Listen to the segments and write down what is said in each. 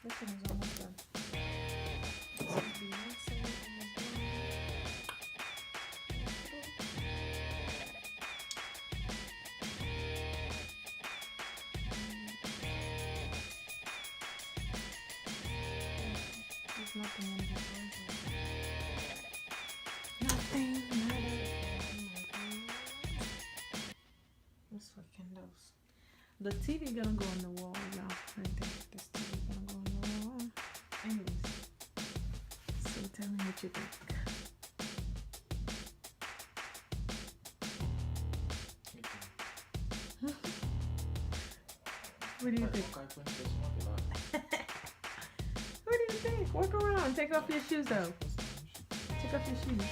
This one is almost done. This is the one side almost done. There's nothing in here. Nothing, nada. Let's for candles. The TV gonna go on the wall, y'all. Right there. This TV gonna go on the wall. Anyways, so tell me what you think. What do you think? What do you think? Walk around. Take off your shoes though. Take off your shoes.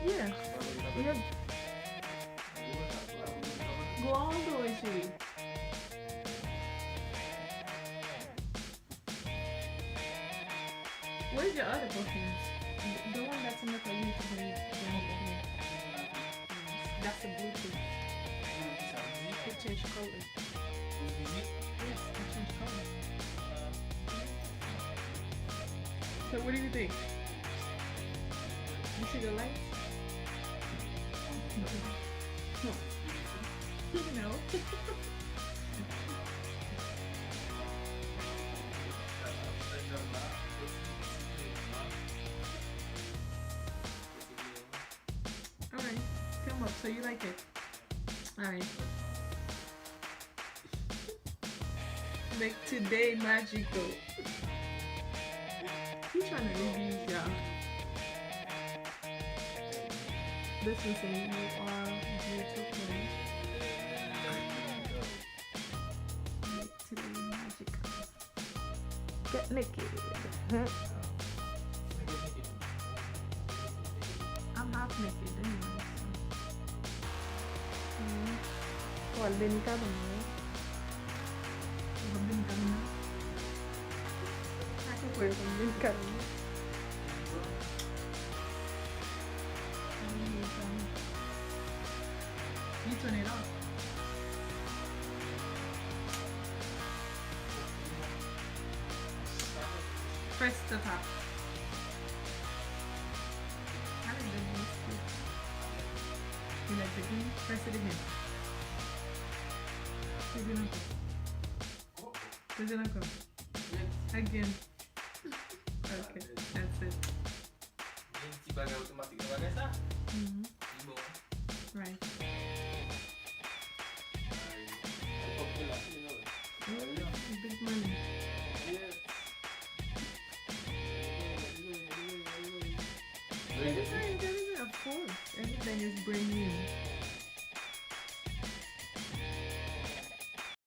Yeah. Yeah. Go all the way, sweetie. Where's your other perfumes? The one that's in the car, you need to bring it over here. That's the Bluetooth. It changed color. Yes, it changed color. So what do you think? You see the lights? No. No. Alright, come up. So you like it? Alright. Make today magical. He's trying to review y'all. This is saying you are beautiful. Make today magical. Get naked. I'm half naked anyway. Waldin ka ba mo? Waldin ka mo? Ako po yung waldin ka mo. You turn it off. Press the top. I like the blue too. You like the green? Press it again. Does it not go? Again. Okay, that's it. Mm-hmm. Right. Big money. Of course, everything is brand new.